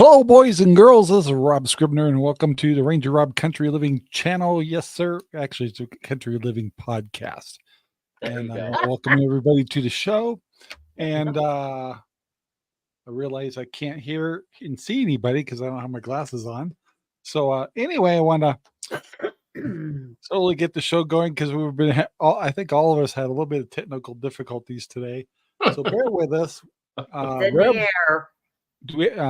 Hello, boys and girls. This is Rob Scribner, and welcome to the Ranger Rob Country Living channel. Yes, sir. Actually, it's a Country Living podcast. And welcome everybody to the show. And I realize I can't hear and see anybody because I don't have my glasses on. So anyway, I want to slowly get the show going because we've been, I think all of us had a little bit of technical difficulties today. So bear with us. It's in the air.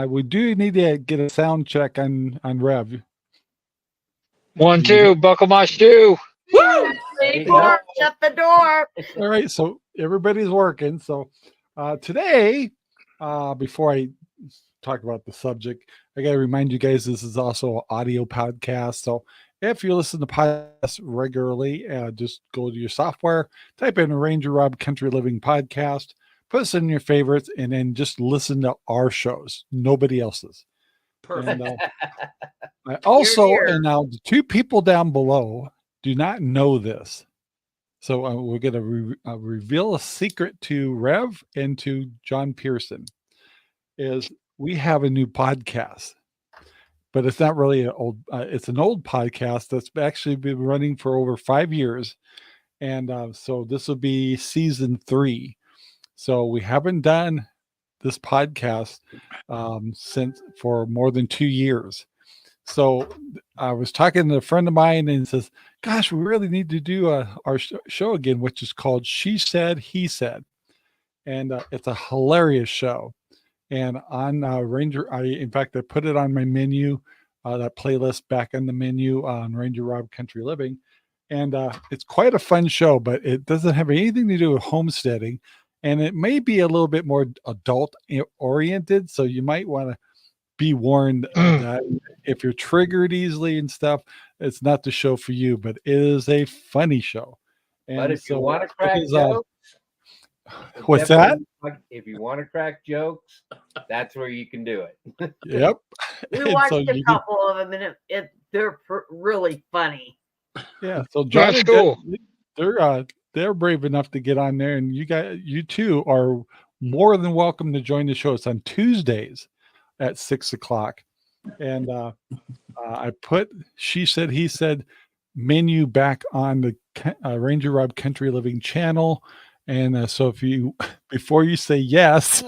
We do need to get a sound check on Rev. 1, 2, buckle my shoe. Woo! Shut the door. All right, so everybody's working. So today, before I talk about the subject, I got to remind you guys this is also an audio podcast. So if you listen to podcasts regularly, just go to your software, type in Ranger Rob Country Living Podcast, put us in your favorites, and then just listen to our shows, nobody else's. Perfect. And, I also, and now the two people down below do not know this. So we're going to reveal a secret to Rev and to John Pearson is we have a new podcast, but it's not really an old, it's an old podcast that's actually been running for over 5 years. And so this will be season 3. So we haven't done this podcast since for more than 2 years. So I was talking to a friend of mine and he says, gosh, we really need to do our show again, which is called She Said, He Said. And it's a hilarious show. And on Ranger, in fact, I put it on my menu, that playlist back on the menu on Ranger Rob Country Living. And it's quite a fun show, but it doesn't have anything to do with homesteading. And it may be a little bit more adult oriented. So you might want to be warned that if you're triggered easily and stuff, it's not the show for you, but it is a funny show. And but if you want to crack jokes, what's that? If you want to crack jokes, that's where you can do it. Yep. We watched a couple of them, and they're really funny. Yeah. So John, cool. They're brave enough to get on there, and you two are more than welcome to join the show. It's on Tuesdays at 6:00, and I put She Said, He Said menu back on the Ranger Rob Country Living channel, and so if you before you say yes,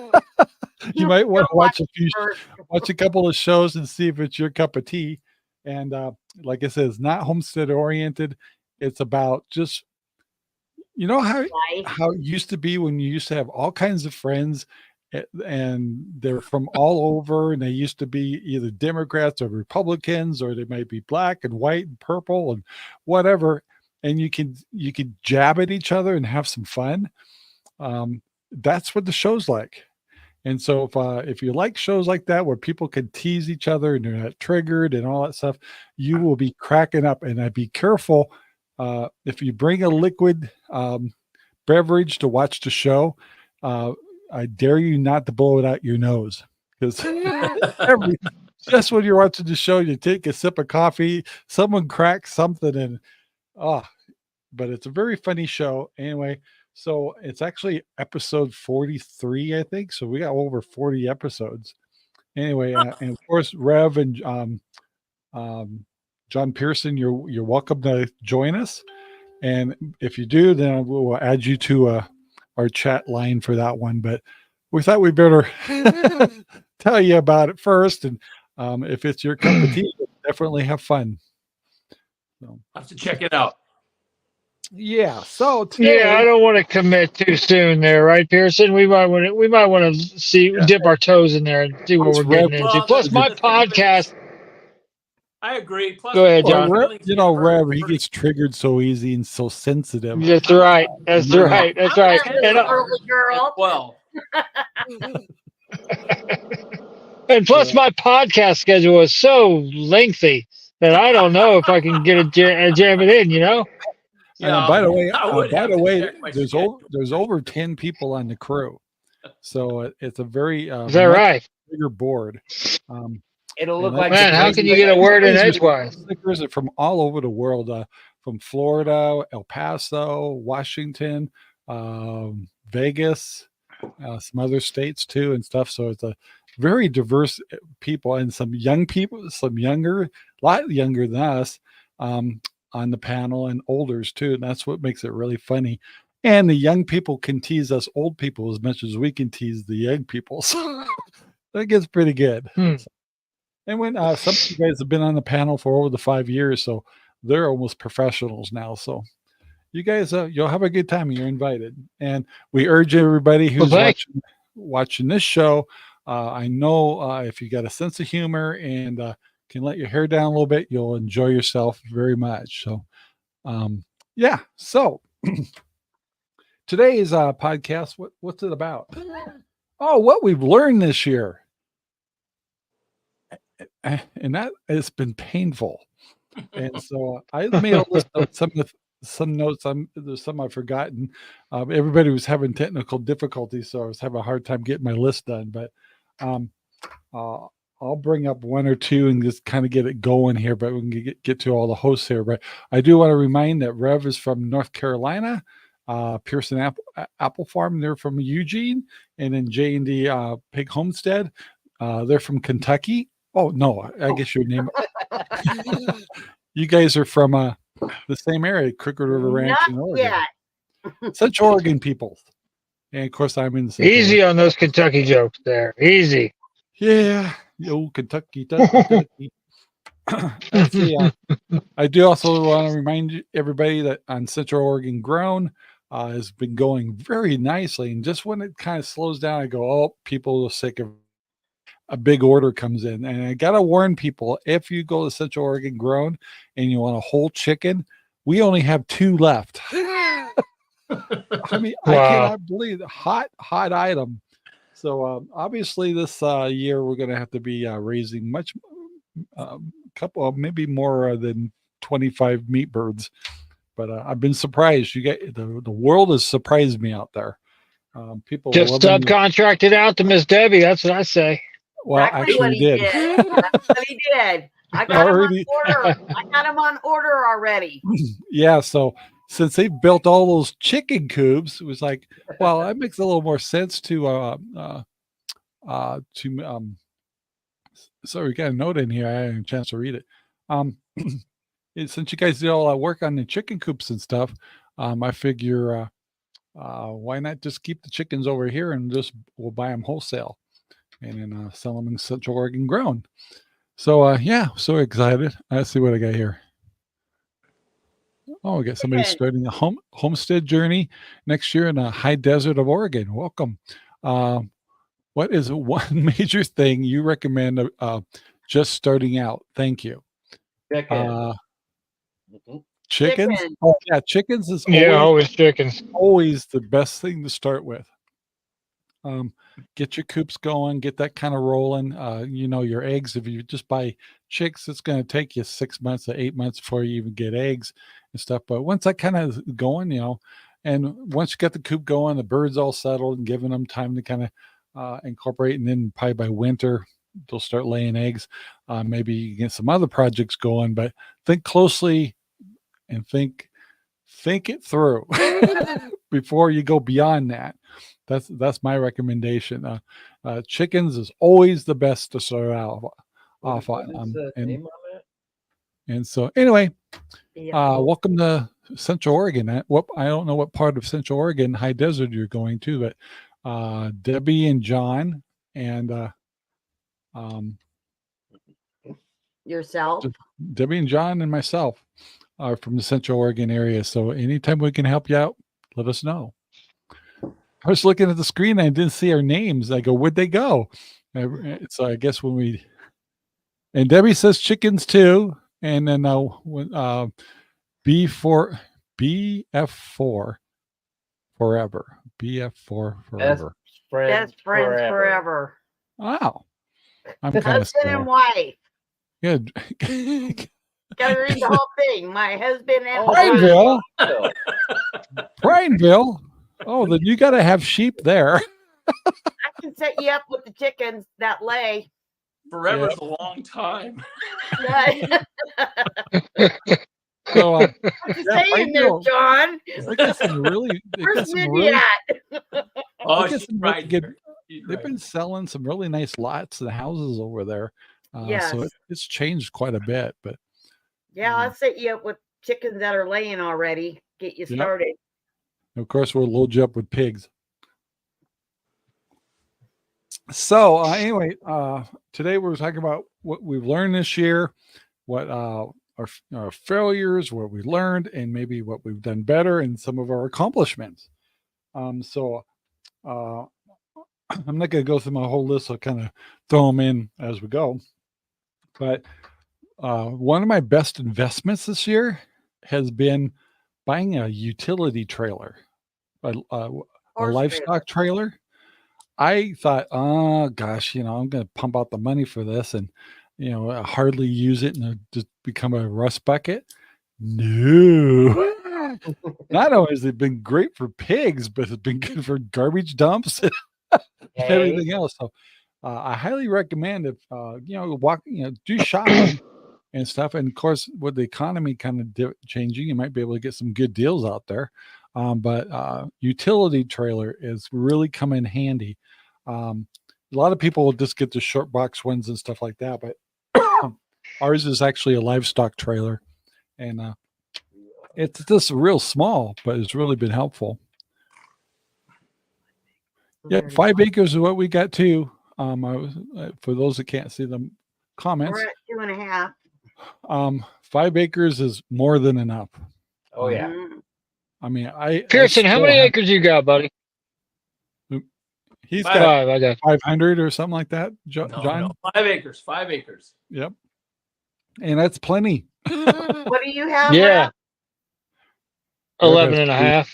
you might want to watch a couple of shows and see if it's your cup of tea. And like I said, it's not homestead oriented. It's about just how it used to be when you used to have all kinds of friends and they're from all over, and they used to be either Democrats or Republicans, or they might be black and white and purple and whatever. And you could jab at each other and have some fun. That's what the show's like. And so if you like shows like that where people can tease each other and they're not triggered and all that stuff, you will be cracking up. And I'd be careful. If you bring a liquid beverage to watch the show, I dare you not to blow it out your nose, because just when you're watching the show, you take a sip of coffee, someone cracks something, and but it's a very funny show anyway. So it's actually episode 43, I think. So we got over 40 episodes anyway. And of course, Rev and John Pearson, you're welcome to join us. And if you do, then we'll add you to our chat line for that one. But we thought we better tell you about it first. And if it's your cup of tea, definitely have fun. So I have to check it out. Yeah. So today, I don't want to commit too soon there, right, Pearson? We might want to dip our toes in there and see what we're getting into. Plus, my podcast. I agree. Plus, go ahead, John. Rev, he gets triggered so easy and so sensitive. That's right. That's right. That's right. And, girl. Well. And plus, my podcast schedule is so lengthy that I don't know if I can get jam it in. Yeah. By the way, there's over 10 people on the crew, so it's a very is that right? Bigger board. It'll look like, man, how can you get a word in edgewise? Stickers are from all over the world, from Florida, El Paso, Washington, Vegas, some other states too and stuff. So it's a very diverse people, and some young people, some younger, a lot younger than us, on the panel, and olders too. And that's what makes it really funny. And the young people can tease us old people as much as we can tease the young people. So that gets pretty good. And when some of you guys have been on the panel for over the 5 years, so they're almost professionals now. So you guys, you'll have a good time. You're invited. And we urge everybody who's watching this show. I know if you got a sense of humor and can let your hair down a little bit, you'll enjoy yourself very much. So, yeah. So today's podcast, what's it about? Oh, what we've learned this year. And that has been painful. And so I made a list of some notes. There's some I've forgotten. Everybody was having technical difficulties, so I was having a hard time getting my list done. But I'll bring up one or two and just kind of get it going here. But we can get to all the hosts here. But I do want to remind that Rev is from North Carolina, Pearson Apple Farm. They're from Eugene, and then J&D Pig Homestead. They're from Kentucky. Oh no, I guess your name. You guys are from the same area, Cricket River Ranch in Oregon. Central Oregon people. And of course, I'm in the Easy on those Kentucky jokes there. Easy. Yeah. Yo, Kentucky. I do also want to remind everybody that on Central Oregon Grown has been going very nicely. And just when it kind of slows down, I go, oh, people are sick of a big order comes in. And I got to warn people, if you go to Central Oregon Grown and you want a whole chicken, we only have 2 left. I mean, wow. I cannot believe it. Hot item. So obviously this year we're going to have to be raising much, couple of maybe more than 25 meat birds. But I've been surprised. You get the world has surprised me out there. People just subcontracted out to Miss Debbie. That's what I say. Well, actually, he did. That's what he did. I got him on order. I got him on order already. Yeah. So since they built all those chicken coops, it was like, well, that makes a little more sense to so we got a note in here. I had a chance to read it. Since you guys did all that work on the chicken coops and stuff, I figure why not just keep the chickens over here and we'll buy them wholesale and then sell them in Central Oregon Grown. So yeah, so excited. Let's see what I got here. Oh, we got somebody starting a homestead journey next year in the high desert of Oregon. Welcome. What is one major thing you recommend just starting out? Thank you. Chickens? Oh, yeah, chickens is always chickens. Always the best thing to start with. Get your coops going, get that kind of rolling. Your eggs, if you just buy chicks, it's going to take you 6 months to 8 months before you even get eggs and stuff. But once that kind of going, and once you got the coop going, the birds all settled and giving them time to kind of incorporate, and then probably by winter, they'll start laying eggs. Maybe you get some other projects going, but think closely and think it through before you go beyond that. That's my recommendation. Chickens is always the best to start off on. And so anyway, welcome to Central Oregon. I don't know what part of Central Oregon high desert you're going to, but Debbie and John and yourself, Debbie and John and myself are from the Central Oregon area. So anytime we can help you out, let us know. I was looking at the screen and I didn't see our names. I go, where'd they go? So I guess and Debbie says chickens too. And then BF4 forever. BF4 forever. Best friends forever. Wow. I'm kind of husband and wife. Good. Gotta read the whole thing. My husband and Prineville. Prineville. Oh, then you got to have sheep there. I can set you up with the chickens that lay. Forever's a long time. So, what you saying there, John? I got some really, Where's Mindy at? Oh, she's right here. they've been selling some really nice lots and houses over there. Yes. So it's changed quite a bit. But yeah, I'll set you up with chickens that are laying already. Get you started. Of course, we'll load you up with pigs. So anyway, today we're talking about what we've learned this year, what our failures, what we learned, and maybe what we've done better, and some of our accomplishments. So I'm not going to go through my whole list. I'll kind of throw them in as we go. But one of my best investments this year has been buying a utility trailer, a livestock trailer. I thought, oh gosh, I'm going to pump out the money for this and, I hardly use it and just become a rust bucket. No. Not only has it been great for pigs, but it's been good for garbage dumps and everything else. So I highly recommend if, do shopping and stuff. And of course, with the economy kind of changing, you might be able to get some good deals out there. But utility trailer is really come in handy. A lot of people will just get the short box ones and stuff like that, but ours is actually a livestock trailer, and it's just real small, but it's really been helpful. Yeah, 5 acres is what we got too. For those that can't see the comments, we're at 2.5. 5 acres is more than enough. Oh yeah. I mean, Pearson, how many acres you got, buddy? He's Five. got I got 500 or something like that, John. No, 5 acres. 5 acres. Yep, and that's plenty. What do you have? Yeah, 11 and a half.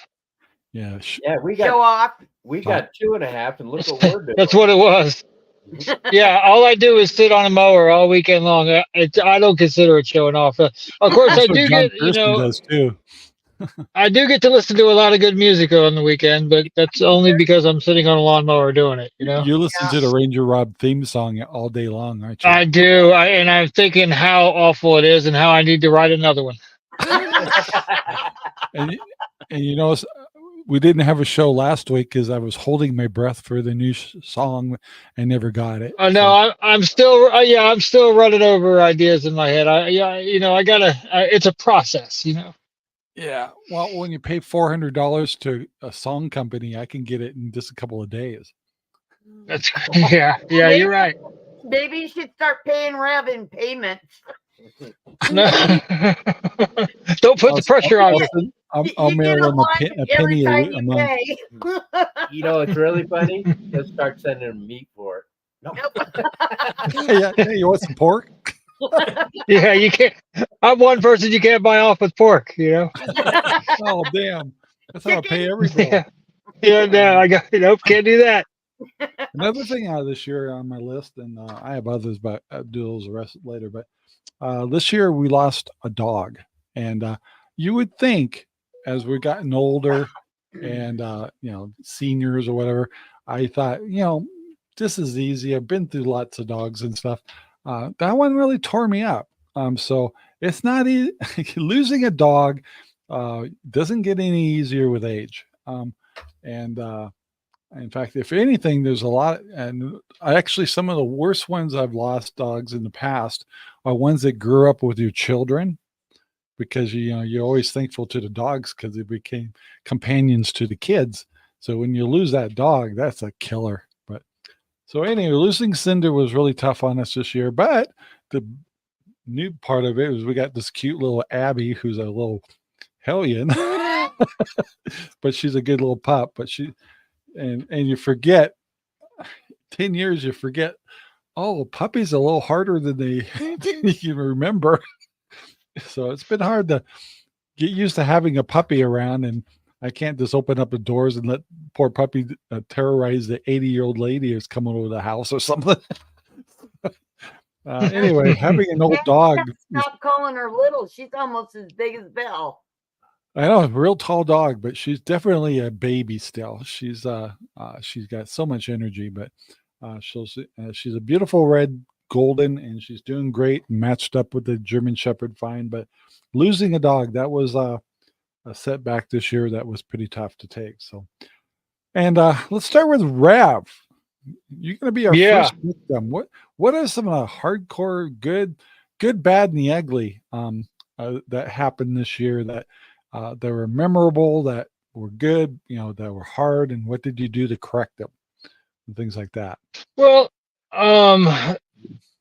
Yeah, Yeah, we Show got off. 2.5, and look what we're doing. That's what it was. Yeah, all I do is sit on a mower all weekend long. I don't consider it showing off. Of course, I do get does too. I do get to listen to a lot of good music on the weekend, but that's only because I'm sitting on a lawnmower doing it. You listen to the Ranger Rob theme song all day long, aren't you? I do, and I'm thinking how awful it is and how I need to write another one. and we didn't have a show last week because I was holding my breath for the new song and never got it. No, I'm still running over ideas in my head. I gotta. It's a process, Yeah. Well, when you pay $400 to a song company, I can get it in just a couple of days. That's yeah. You're right. Maybe you should start paying Rev in payments. No. Don't put the pressure on me. I'll mail them a penny a month. It's really funny. They'll start sending them meat for it. Nope. Hey, you want some pork? Yeah, you can't. I'm one person you can't buy off with pork. Oh damn! That's how I pay every bill. Yeah. No, I got. Can't do that. Another thing out of this year on my list, and I have others, but I'll do those the rest later. But this year we lost a dog, and you would think as we've gotten older and seniors or whatever, I thought this is easy. I've been through lots of dogs and stuff. That one really tore me up. So it's not easy. Losing a dog doesn't get any easier with age. In fact, if anything, there's a lot, and actually some of the worst ones I've lost dogs in the past are ones that grew up with your children, because you're always thankful to the dogs because they became companions to the kids. So when you lose that dog, that's a killer. But so anyway, losing Cinder was really tough on us this year. But the new part of it was we got this cute little Abby, who's a little hellion, but she's a good little pup. But and you forget 10 years, you forget, oh, puppies are a little harder than you remember. So it's been hard to get used to having a puppy around, and I can't just open up the doors and let poor puppy terrorize the 80-year-old lady who's coming over the house or something. Anyway, having an old dog. Stop calling her little. She's almost as big as Belle. I know, a real tall dog, but she's definitely a baby still. She's got so much energy, but she's a beautiful red golden, and she's doing great, matched up with the German Shepherd fine. But losing a dog, that was a setback this year that was pretty tough to take. So, and let's start with Rev. You're going to be our first victim. What are some of the hardcore good, bad, and the ugly that happened this year that were memorable, that were good, that were hard, and what did you do to correct them and things like that? Well,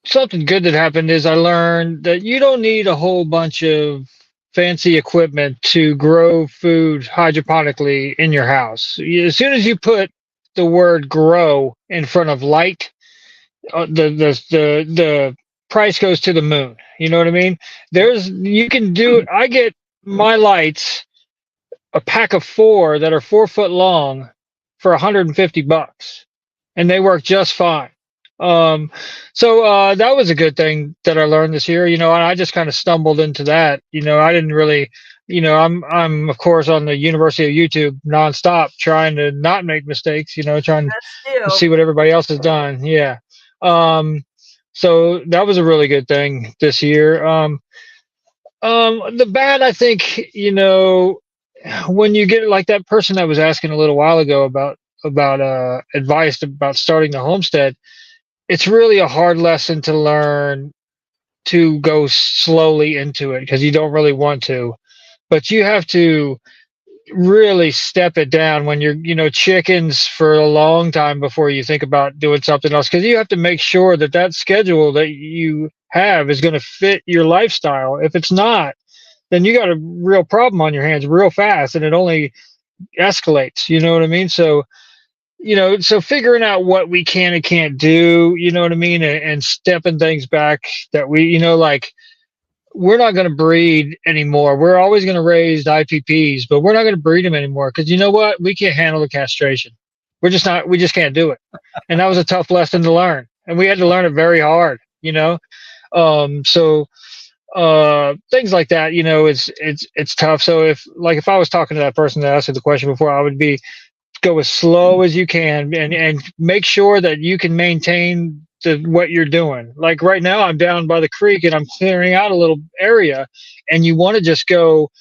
something good that happened is I learned that you don't need a whole bunch of fancy equipment to grow food hydroponically in your house. As soon as you put the word grow in front of light, the price goes to the moon. You know what I mean? You can do, I get my lights, a pack of 4 that are 4 foot long for $150, and they work just fine. So that was a good thing that I learned this year, and I just kind of stumbled into that. I didn't really, I'm of course on the University of YouTube nonstop trying to not make mistakes, trying to see what everybody else has done. Yeah. So that was a really good thing this year. The bad, I think, when you get like that person that was asking a little while ago about advice about starting the homestead, it's really a hard lesson to learn to go slowly into it because you don't really want to, but you have to really step it down when you're, chickens for a long time before you think about doing something else. Cause you have to make sure that schedule that you have is going to fit your lifestyle. If it's not, then you got a real problem on your hands real fast and it only escalates. You know what I mean? So, so figuring out what we can and can't do, you know what I mean? And stepping things back that we, like, we're not going to breed anymore. We're always going to raise IPPs, but we're not going to breed them anymore. Cause you know what? We can't handle the castration. We just can't do it. And that was a tough lesson to learn. And we had to learn it very hard, so things like that, it's tough. So if I was talking to that person that asked the question before, I would go as slow as you can and make sure that you can maintain what you're doing. Like right now I'm down by the creek and I'm clearing out a little area, and you want to just go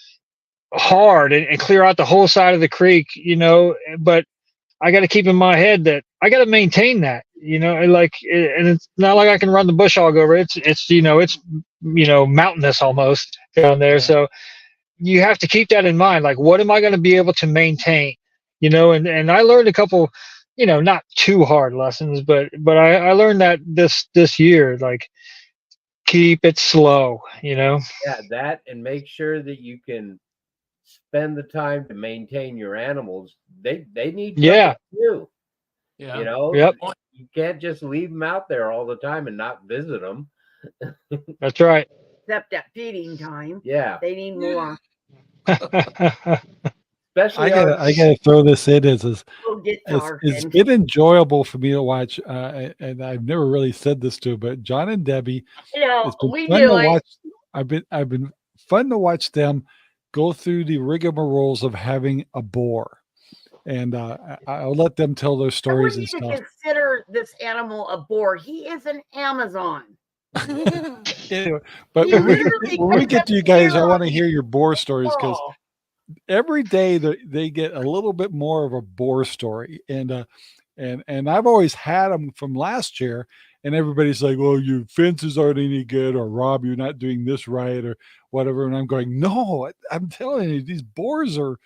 hard and clear out the whole side of the creek, but I got to keep in my head that I got to maintain that, and it's not like I can run the bush hog over. It's mountainous almost down there. Yeah. So you have to keep that in mind. Like, what am I going to be able to maintain? And I learned a couple, not too hard lessons, but I learned that this year, like, keep it slow, Yeah, that, and make sure that you can spend the time to maintain your animals. They need too. Yeah. Yep. You can't just leave them out there all the time and not visit them. That's right. Except at feeding time. Yeah. They need more. Especially I gotta throw this in it's been enjoyable for me to watch, and I've never really said this to, but John and Debbie, it's been fun to watch. I've been fun to watch them go through the rigmaroles of having a boar, and I'll let them tell their stories and stuff. Consider this animal a boar. He is an Amazon. Anyway, but when we get to you guys, I want to hear your boar stories, because every day they get a little bit more of a boar story, and I've always had them from last year, and everybody's like, well, your fences aren't any good, or Rob, you're not doing this right, or whatever. And I'm going, no, I'm telling you, these boars are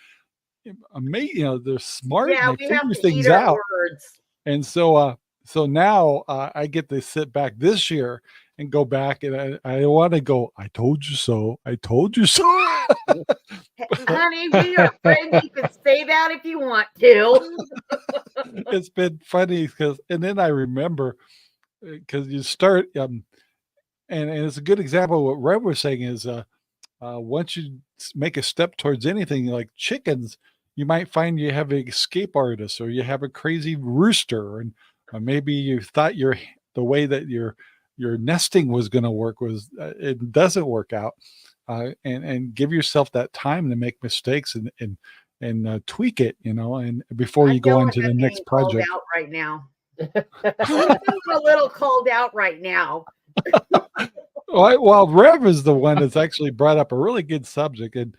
amazing. They're smart. Yeah, and they figure things out. And so now I get to sit back this year and go back, and I want to go, I told you so. I told you so. Honey, we are friends. You can say that if you want to. It's been funny and then I remember, because you start, and it's a good example of what Rev was saying is, once you make a step towards anything like chickens, you might find you have an escape artist, or you have a crazy rooster, and maybe you thought the way that your nesting was going to work was it doesn't work out, and give yourself that time to make mistakes and tweak it, and before you go into the next project. Out right now. I'm a little called out right now. Well, Rev is the one that's actually brought up a really good subject, and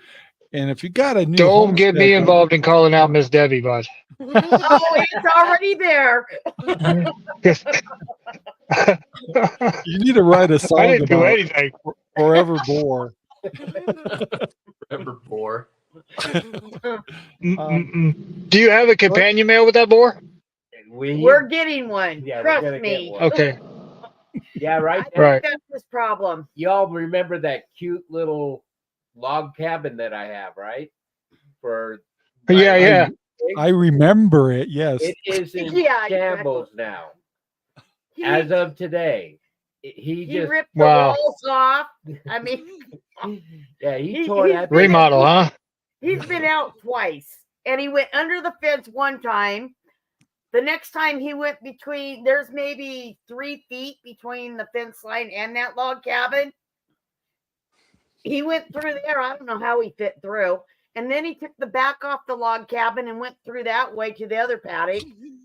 And if you got a new Don't get me homestead, involved in calling out Miss Debbie, bud. Oh, it's already there. you need to write a I song didn't do about anything. Forever Bore. Forever bore. Do you have a companion male with that boar? We're getting one. Yeah, we're Trust gonna me. get one. Okay. Yeah, I right. think Right. that's his problem. Y'all remember that cute little log cabin that I have, right? For Yeah, yeah. I remember it. Yes. It is in Yeah, shambles now. He, As of today, he he just ripped the Wow. walls off. I mean, yeah he He- tore he's that been- Remodel, huh? he's been out twice, and he went under the fence one time. The next time he went between, there's maybe 3 feet between the fence line and that log cabin. He went through there. I don't know how he fit through. And then he took the back off the log cabin and went through that way to the other paddock.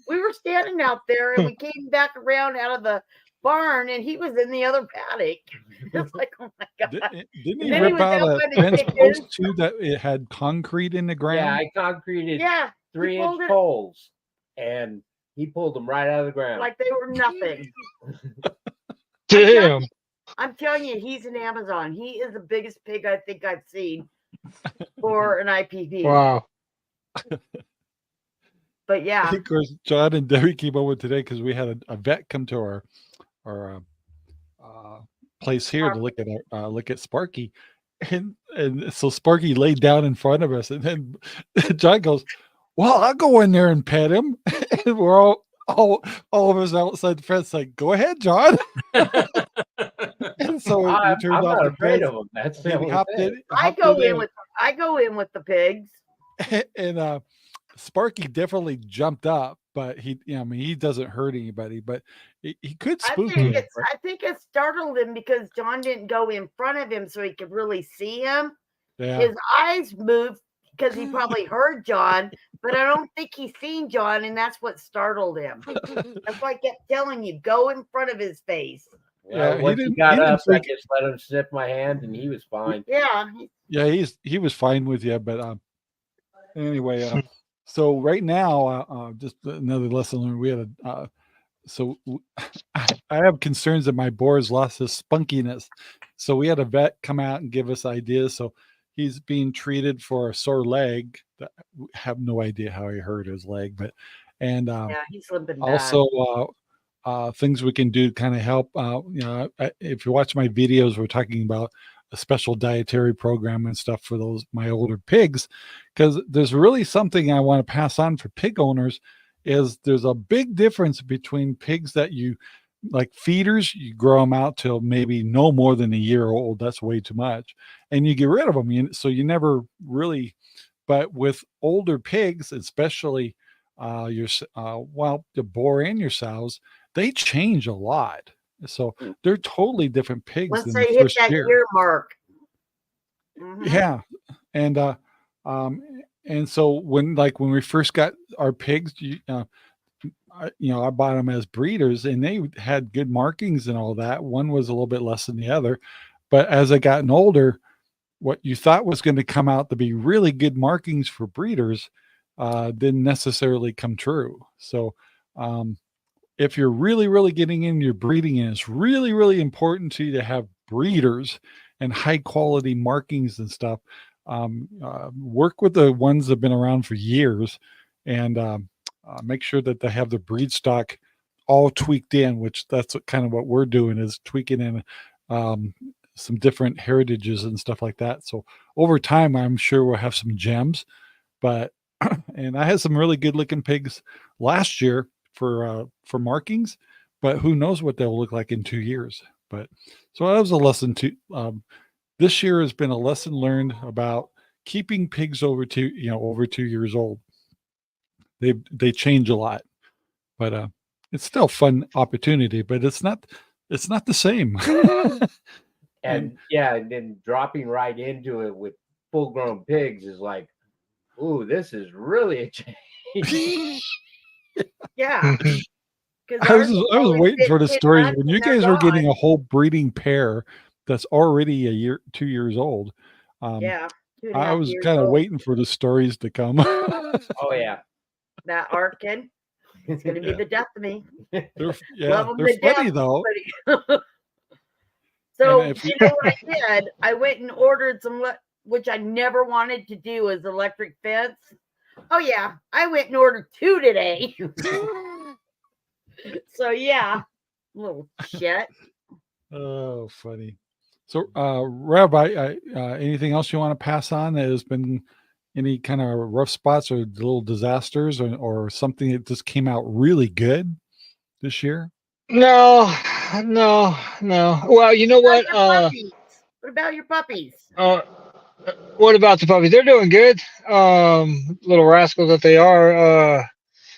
We were standing out there and we came back around out of the barn and he was in the other paddock. It's like, oh my God. Didn't he Then he rip was out out a by the fence chickens. post too that it had concrete in the ground? Yeah, I concreted Yeah, 3-inch pulled it- poles, and he pulled them right out of the ground. like they were nothing. Damn. I'm telling you, he's an Amazon. He is the biggest pig I think I've seen for an IPV. Wow. But yeah, Of course, John and Debbie came over today because we had a vet come to our place here to look at Sparky, and so Sparky laid down in front of us, and then John goes, "Well, I'll go in there and pet him," and we're all of us outside the fence like, "Go ahead, John." And so we turned I'm off not the afraid fence. of him. That's the And he only hopped thing. in. I go in with the pigs. And Sparky definitely jumped up, but he doesn't hurt anybody, but he could spook him. I think it startled him because John didn't go in front of him so he could really see him. Yeah. His eyes moved because he probably heard John, but I don't think he's seen John, and that's what startled him. That's why I kept telling you, go in front of his face. Yeah, Well, once he got up, I just let him sniff my hand, and he was fine. Yeah, he was fine with you, but anyway, so right now, just another lesson learned. We had I have concerns that my boar's lost his spunkiness, so we had a vet come out and give us ideas. So he's being treated for a sore leg. I have no idea how he hurt his leg, but he's limping bad. also things we can do to kind of help. If you watch my videos, we're talking about a special dietary program and stuff for my older pigs, because there's really something I want to pass on for pig owners. Is there's a big difference between pigs that you like feeders, you grow them out till maybe no more than a year old. That's way too much, and you get rid of them. So you never really. But with older pigs, especially the boar and your sows, they change a lot. So they're totally different pigs Once than they the hit first that year mark. Mhm. Yeah, and so when we first got our pigs, I bought them as breeders, and they had good markings and all that. One was a little bit less than the other, but as I gotten older, what you thought was going to come out to be really good markings for breeders didn't necessarily come true. So if you're really, really getting in your breeding, and it's really, really important to you to have breeders and high quality markings and stuff, work with the ones that have been around for years, and make sure that they have the breed stock all tweaked in, which that's kind of what we're doing, is tweaking in some different heritages and stuff like that. So over time, I'm sure we'll have some gems, but and I had some really good looking pigs last year for markings, but who knows what they'll look like in 2 years. But so that was a lesson too. This year has been a lesson learned about keeping pigs over 2 years old. They change a lot, but it's still a fun opportunity, but it's not the same. And then dropping right into it with full-grown pigs is like, ooh, this is really a change. Yeah. I was waiting for the story when you guys were getting a whole breeding pair that's already 2 years old. Yeah. I was years kind of old. waiting for the stories to come. Oh yeah. That Arkin. It's going to be the death of me. They're Love 'em they're to death, funny though. but- So, And if you know what I did? I went and ordered some, which I never wanted to do, is electric fence. Oh, yeah. I went and ordered 2 today. So, yeah. Little shit. Oh, funny. So, Rabbi, anything else you want to pass on that has been any kind of rough spots or little disasters or something that just came out really good this year? No, no, no. Well, you know what? What about your puppies? What about the puppies? They're doing good. Little rascals that they are.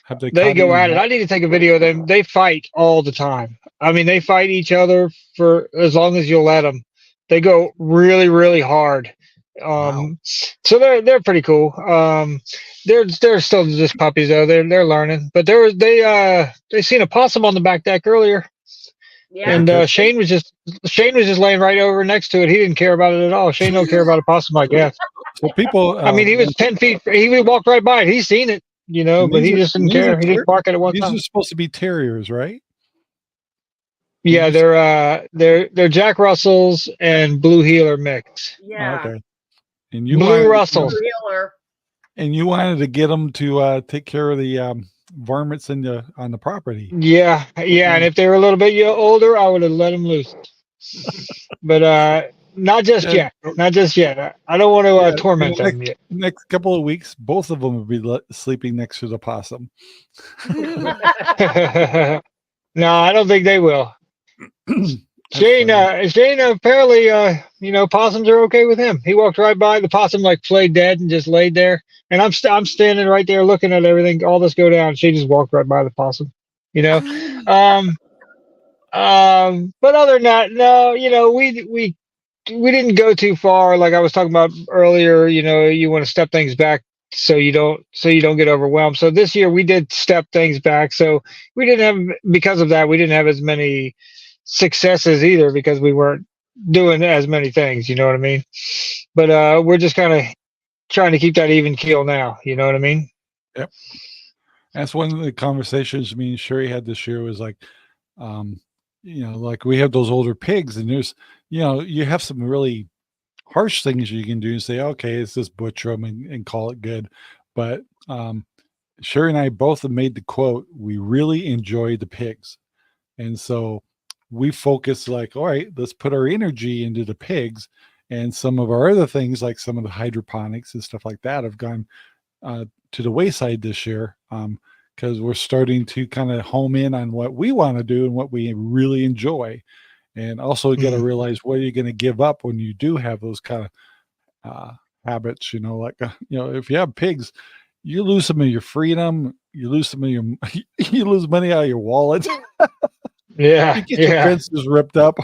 Have they They caught go any at it. I need to take a video of them. They fight all the time. I mean, they fight each other for as long as you'll let them. They go really, really hard. Wow. So they're pretty cool. They're still just puppies though. They're learning. But they seen a possum on the back deck earlier, Yeah. and Shane was just laying right over next to it. He didn't care about it at all. Shane don't care about a possum, I guess. So people, I mean, he was 10 feet. He walked right by it. He's seen it, you know, and but he these are- just didn't these are care. He didn't bark at it one these time. are supposed to be terriers, right? Yeah, These are- they're Jack Russells and Blue Heeler mix. Yeah. Okay. And Blue Russells. Healer. and you wanted to get them to take care of the varmints on the property. Yeah, and if they were a little bit older, I would have let them loose. But not just Yeah. yet. Not just yet. I don't want to torment them yet. Next couple of weeks, both of them will be sleeping next to the possum. No, I don't think they will. Shane apparently, possums are okay with him. He walked right by the possum, like played dead and just laid there. And I'm standing right there looking at everything, all this go down. She just walked right by the possum, you know. But other than that, no, we didn't go too far. Like I was talking about earlier, you want to step things back so you don't get overwhelmed. So this year we did step things back. So because of that, we didn't have as many successes either because we weren't doing as many things. You know what I mean? But we're just kind of trying to keep that even keel now. You know what I mean? Yep. That's one of the conversations me and Sherry had this year was like, like we have those older pigs and there's, you have some really harsh things you can do and say, okay, it's just butcher them and call it good. But Sherry and I both have made the quote, we really enjoy the pigs. And so we focus like, all right, let's put our energy into the pigs. And some of our other things, like some of the hydroponics and stuff like that have gone to the wayside this year because we're starting to kind of home in on what we want to do and what we really enjoy. And also you got to realize what you're going to give up when you do have those kind of habits, if you have pigs, you lose some of your freedom, you lose some of your, you lose money out of your wallet. Yeah. You get your fences ripped up.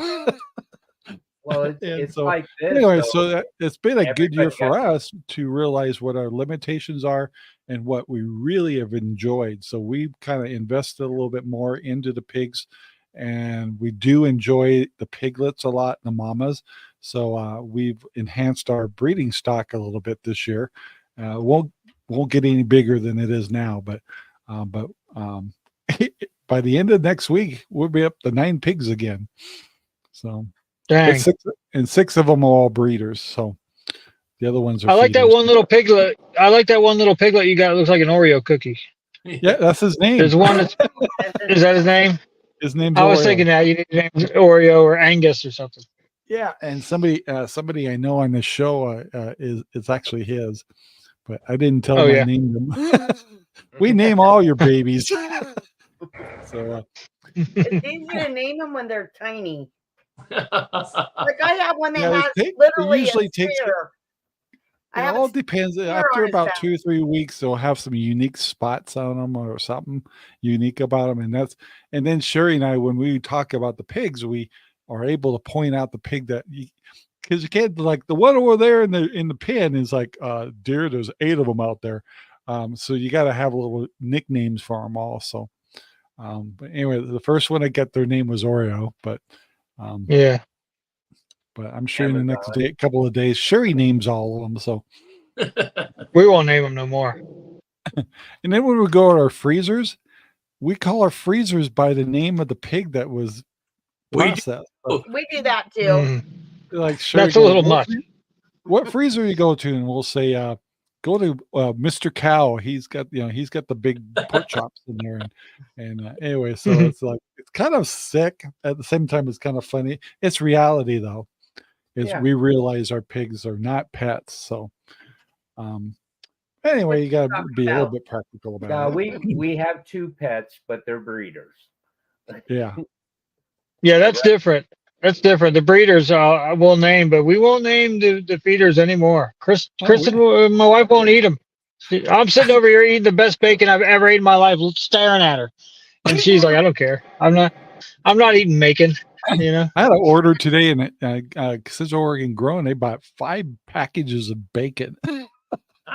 Well, it's so, like this. Anyway, though. so it's been a good year Everybody for us to realize what our limitations are and what we really have enjoyed. So we've kind of invested a little bit more into the pigs, and we do enjoy the piglets a lot, the mamas. So we've enhanced our breeding stock a little bit this year. Won't get any bigger than it is now, but by the end of next week, we'll be up to 9 pigs again. So, dang. And 6 of them are all breeders. So the other ones are. I like that feeders. one little piglet. I like that one little piglet you got. It looks like an Oreo cookie. Yeah, that's his name. There's one. Is that his name? His name's I was Oreo. thinking that you need to name Oreo or Angus or something. Yeah, and somebody I know on the show is actually his, but I didn't tell him I named them. We name all your babies. So it's easy to name them when they're tiny. Like I have one that has literally a spear. It all depends. After about 2 or 3 weeks, they'll have some unique spots on them or something unique about them, and then Sherry and I, when we talk about the pigs, we are able to point out the pig that because you can't, like the one over there in the pen is like deer. There's 8 of them out there, so you got to have little nicknames for them all. So, but anyway, the first one I got their name was Oreo, but yeah. but I'm sure in the next couple of days, Sherry names all of them. So we won't name them no more. And then when we go to our freezers, we call our freezers by the name of the pig that was processed. We do that too. Like Sherry that's a little much. What freezer you go to? And we'll say, go to Mr. Cow. He's got the big pork chops in there. And anyway, so it's like, it's kind of sick. At the same time, it's kind of funny. It's reality though, we realize our pigs are not pets. So, anyway, you got to be a little bit practical about it. We have 2 pets, but they're breeders. Yeah. Yeah, that's different. That's different. The breeders I will name, but we won't name the feeders anymore. Kristen, my wife won't eat them. I'm sitting over here eating the best bacon I've ever eaten in my life, staring at her, and she's like, "I don't care. I'm not eating bacon." You know. I had an order today, and Central Oregon Grown. They bought 5 packages of bacon.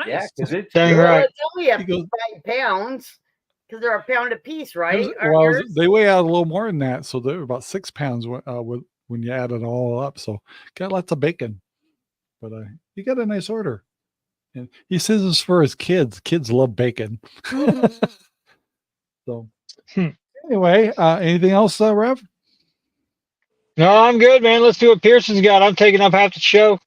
Yeah, because it's dang right. It's only 5 pounds. Because they're a pound a piece, right? Well, they weigh out a little more than that, so they're about 6 pounds when you add it all up. So got lots of bacon, but you got a nice order. And he says it's for his kids. Kids love bacon. So anyway, anything else, Rev? No, I'm good, man. Let's do what Pearson's got. I'm taking up half the show.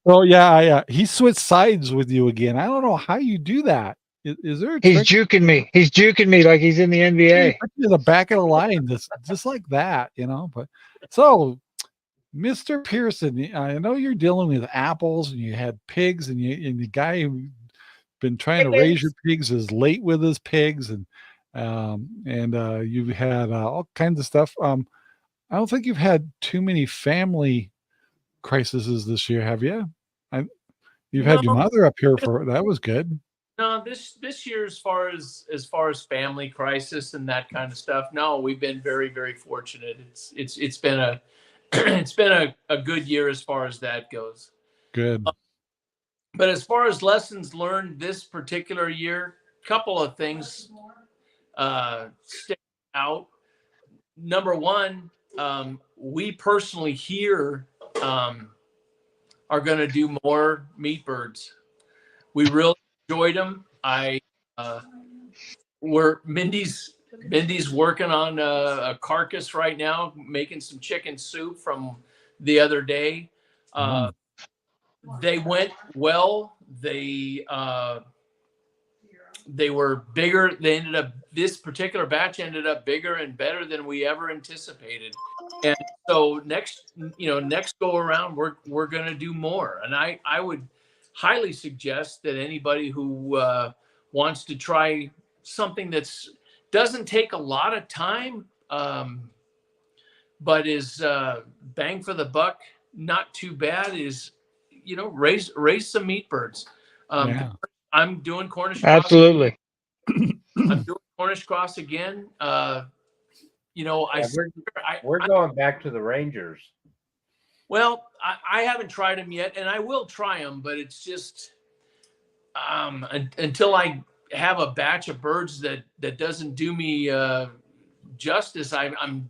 Well, yeah, he switched sides with you again. I don't know how you do that. Is there a He's trick? juking me. He's juking me like he's in the NBA. To the back of the line, just like that, But so, Mr. Pearson, I know you're dealing with apples, and you had pigs, and the guy who's been trying to raise your pigs is late with his pigs, and you've had all kinds of stuff. I don't think you've had too many family crises this year, have you? You've had your mother up here that was good. No, this year, as far as family crisis and that kind of stuff, no, we've been very, very fortunate. It's been a it's been a good year as far as that goes. Good. But as far as lessons learned this particular year, couple of things stick out. Number one, we personally here are going to do more meat birds. We really enjoyed them. Mindy's working on a carcass right now, making some chicken soup from the other day. They went well. They were bigger. This particular batch ended up bigger and better than we ever anticipated. And so next go around, we're going to do more. And I would highly suggest that anybody who wants to try something that's doesn't take a lot of time, but is bang for the buck, not too bad, is raise some meat birds. I'm doing Cornish cross. Absolutely. I'm doing Cornish cross again. We're going back to the Rangers. Well, I haven't tried them yet, and I will try them, but it's just until I have a batch of birds that doesn't do me justice. I'm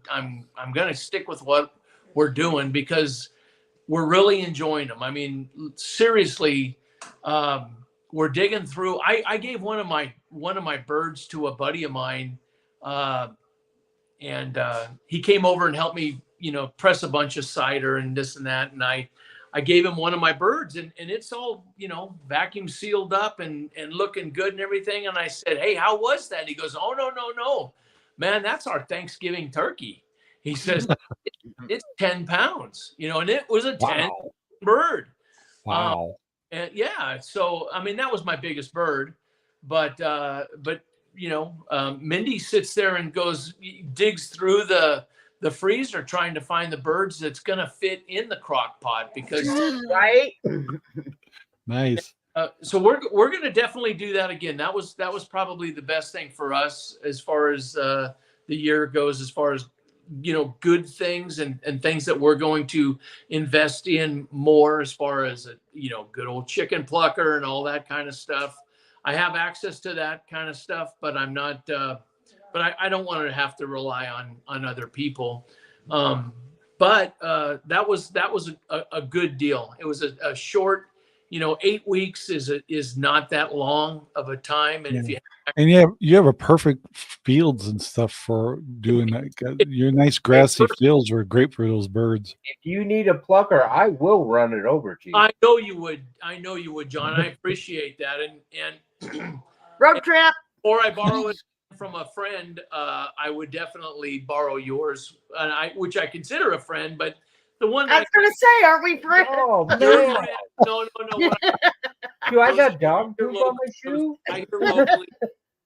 going to stick with what we're doing because we're really enjoying them. I mean, seriously, we're digging through. I gave one of my birds to a buddy of mine, and he came over and helped me, press a bunch of cider and this and that. And I gave him one of my birds, and it's all, vacuum sealed up and looking good and everything. And I said, "Hey, how was that?" He goes, "Oh, no, man, that's our Thanksgiving turkey." He says, it's 10 pounds, and it was a 10 bird. Wow. And yeah, so, I mean, that was my biggest bird, but Mindy sits there and digs through the freezer trying to find the birds that's going to fit in the crock pot because right. Nice. So we're going to definitely do that again. That was probably the best thing for us as far as the year goes, as far as good things and things that we're going to invest in more, as far as good old chicken plucker and all that kind of stuff. I have access to that kind of stuff, but I'm not but I don't want to have to rely on other people. But but that was a good deal. It was a short, 8 weeks is not that long of a time. And you have a perfect fields and stuff for doing that. Your nice grassy fields were great for those birds. If you need a plucker, I will run it over to you. I know you would, John. I appreciate that. And road trip. Or I borrow it from a friend. I would definitely borrow yours, which I consider a friend, but the one I was going to say, aren't we friends? Oh man! No. Do I got dog poop on my shoe? I hear locally.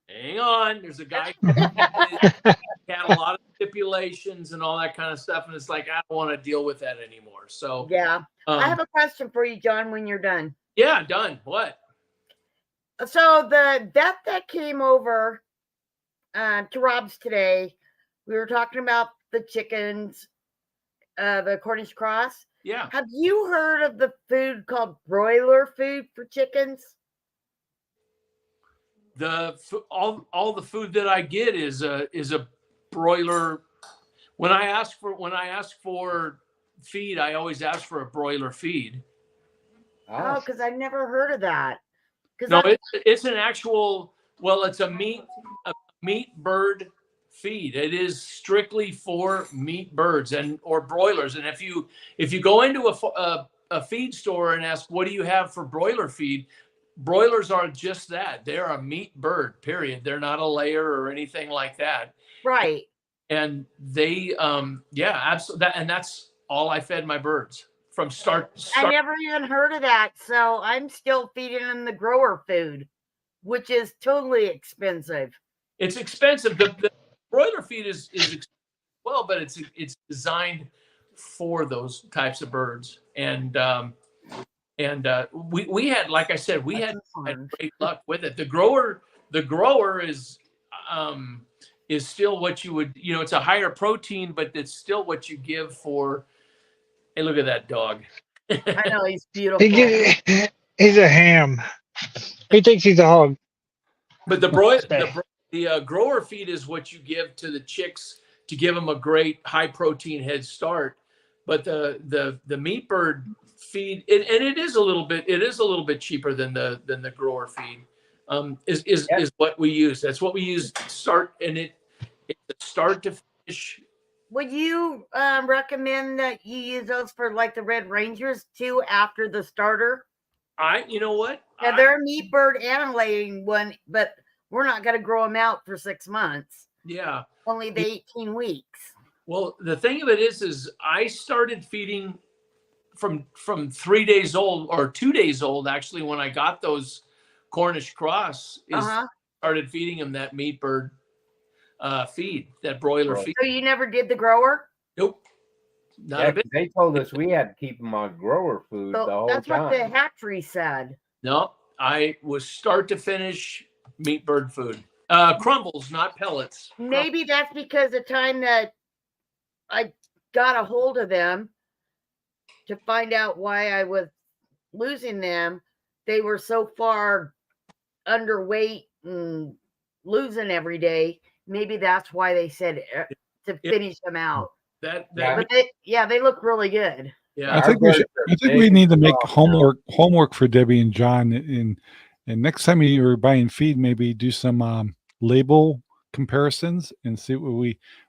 Hang on, there's a guy had a lot of stipulations and all that kind of stuff, and it's like I don't want to deal with that anymore. So yeah, I have a question for you, John. When you're done. Yeah, done. What? So the vet that came over to Rob's today, we were talking about the chickens, the Cornish cross. Yeah. Have you heard of the food called broiler food for chickens? All the food that I get is a broiler. When I ask for feed, I always ask for a broiler feed. Oh, because I've never heard of that. No, it's an actual. Well, it's a meat bird feed. It is strictly for meat birds or broilers. And if you go into a feed store and ask, what do you have for broiler feed? Broilers are just that. They're a meat bird, period. They're not a layer or anything like that. Right. And they, absolutely. And that's all I fed my birds from start. I never even heard of that. So I'm still feeding them the grower food, which is totally expensive. It's expensive. The broiler feed is expensive, well, but it's designed for those types of birds. And we had, like I said, we had great luck with it. The grower is still what you would, it's a higher protein, but it's still what you give for. Hey, look at that dog. I know, he's beautiful. He's a ham. He thinks he's a hog. But the grower feed is what you give to the chicks to give them a great high protein head start. But the meat bird feed, and it is a little bit cheaper than the grower feed. Is what we use. That's what we use to start, and it's start to finish. Would you recommend that you use those for like the Red Rangers too after the starter? You know what? Yeah, they're a meat bird and a laying one, but we're not going to grow them out for 6 months. Yeah. Only the 18 weeks. Well, the thing of it is I started feeding from 3 days old or 2 days old, actually, when I got those Cornish cross, started feeding them that meat bird feed, that broiler feed. So you never did the grower? Nope. Not a bit. They told us we had to keep them on grower food the whole that's time. What the hatchery said. No, I was start to finish meat bird food. Crumbles, not pellets. Maybe that's because the time that I got a hold of them to find out why I was losing them, they were so far underweight and losing every day. Maybe that's why they said to finish them out. But they look really good. Yeah, I think we need to make homework for Debbie and John. And next time you're buying feed, maybe do some label comparisons and see what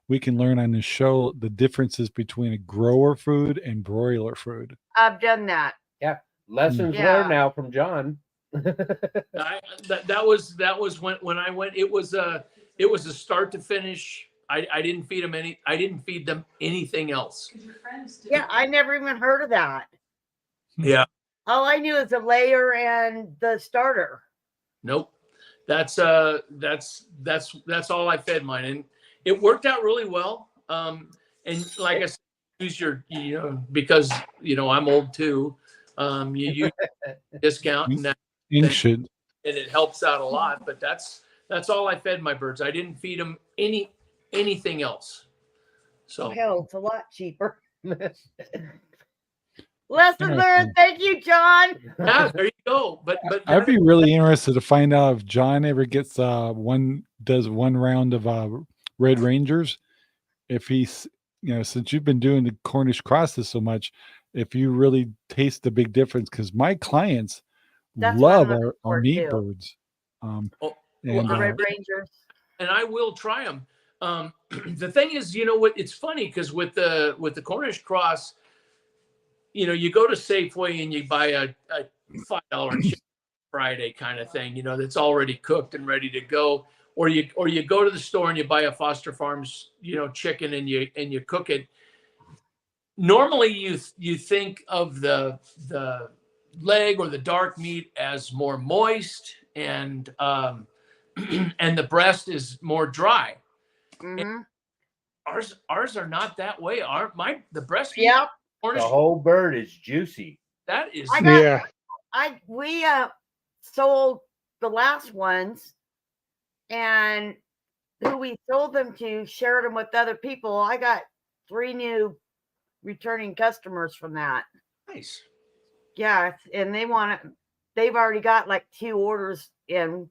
we can learn on the show, the differences between a grower food and broiler food. I've done that. Yeah, lessons learned now from John. that was when I went. It was a start to finish. I didn't feed them I didn't feed them anything else. Yeah, I never even heard of that. Yeah. All I knew is the layer and the starter. Nope. That's all I fed mine, and it worked out really well. And like I said, use your because I'm old too. You use discount and it helps out a lot. But that's all I fed my birds. I didn't feed them anything else. So hell, it's a lot cheaper. Lesson learned. Thank you, John. Yeah, there you go. But I'd be really interested to find out if John ever gets does one round of Red Rangers, if since you've been doing the Cornish crosses so much, if you really taste the big difference, because my clients That's what I'm love looking our for, meat too. birds. Oh, And The Red Rangers. and I will try them. The thing is, what? It's funny because with the Cornish cross, you go to Safeway and you buy a $5 chicken Friday kind of thing, that's already cooked and ready to go. Or you go to the store and you buy a Foster Farms, chicken and you cook it. Normally you think of the leg or the dark meat as more moist and and the breast is more dry. Mm-hmm. Ours are not that way. The breast meat, Yep. The whole bird is juicy. that is We sold the last ones, and who we sold them to shared them with other people. I got 3 new returning customers from that. nice. Yeah, and they've already got like 2 orders in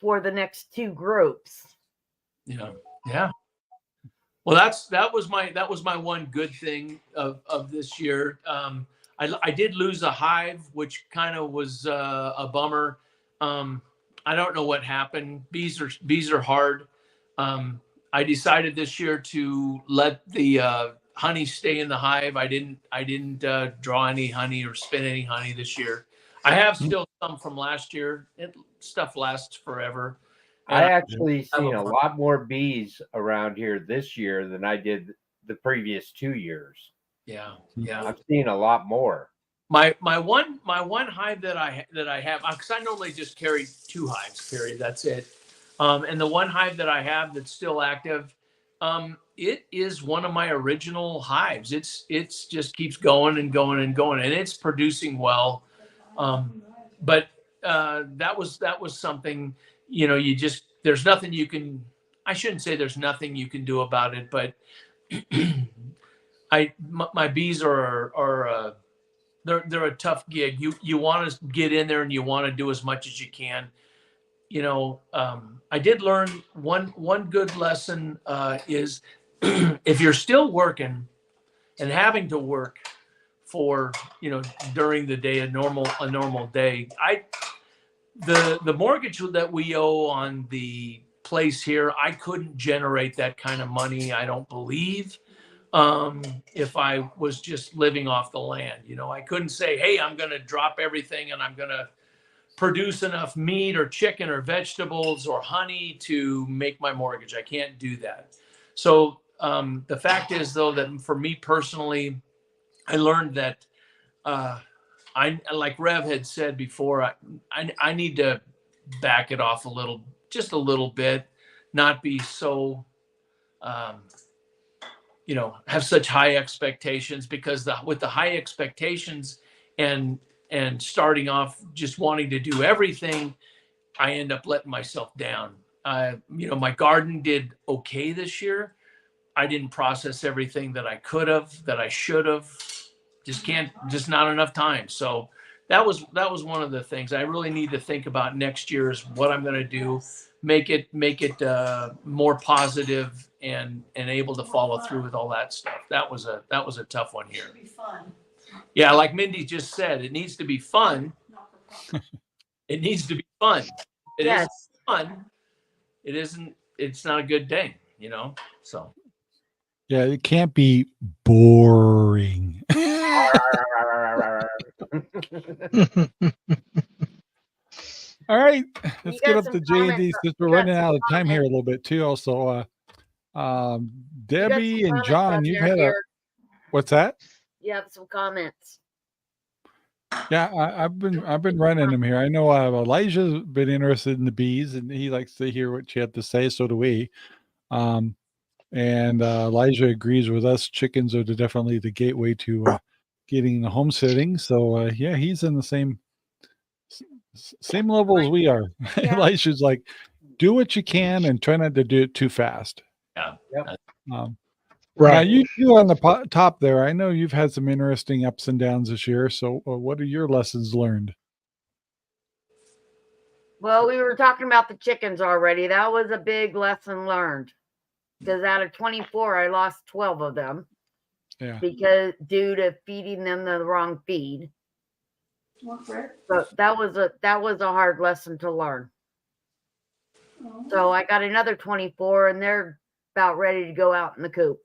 for the next 2 groups. Yeah. Well, that was my one good thing of this year. I did lose a hive, which kind of was a bummer. I don't know what happened. Bees are hard. I decided this year to let the honey stay in the hive. I didn't draw any honey or spin any honey this year. I have still some from last year. Stuff lasts forever. I actually seen a lot more bees around here this year than I did the previous 2 years. Yeah. I've seen a lot more. My one hive that I have, because I normally just carry 2 hives, period. That's it. And the one hive that I have that's still active, it is one of my original hives. It's just keeps going and going and going, and it's producing well. But that was something, there's nothing you can. I shouldn't say there's nothing you can do about it, but my bees are they're a tough gig. You want to get in there and you want to do as much as you can. I did learn one good lesson is if you're still working and having to work for during the day, a normal day. The mortgage that we owe on the place here, I couldn't generate that kind of money, I don't believe, if I was just living off the land. I couldn't say, hey, I'm going to drop everything and I'm going to produce enough meat or chicken or vegetables or honey to make my mortgage. I can't do that. So the fact is, though, that for me personally, I learned that I, like Rev had said before, I need to back it off just a little bit, not be so, have such high expectations, because with the high expectations and starting off just wanting to do everything, I end up letting myself down. My garden did okay this year. I didn't process everything that I could have, that I should have. Just not enough time. So that was one of the things I really need to think about next year is what I'm going to do, make it more positive and able to follow through with all that stuff. That was a tough one here. Yeah, like Mindy just said, it needs to be fun. It needs to be fun. It Yes. is fun. It isn't. It's not a good day, So. Yeah, it can't be boring. All right, let's get up to J&D since we're running out of time here a little bit too. Also, Debbie and John, you've had what's that? You have some comments. Yeah, I've been running them here. I know Elijah's been interested in the bees, and he likes to hear what you have to say. So do we. And Elijah agrees with us. Chickens are definitely the gateway to getting the homesteading. So yeah, he's in the same level as we are. Yeah. Elijah's like, do what you can and try not to do it too fast. Yeah. Right. Now you on the top there, I know you've had some interesting ups and downs this year. So what are your lessons learned? Well, we were talking about the chickens already. That was a big lesson learned. because out of 24, I lost 12 of them. Yeah. Because due to feeding them the wrong feed. So that was a hard lesson to learn. So I got another 24, and they're about ready to go out in the coop.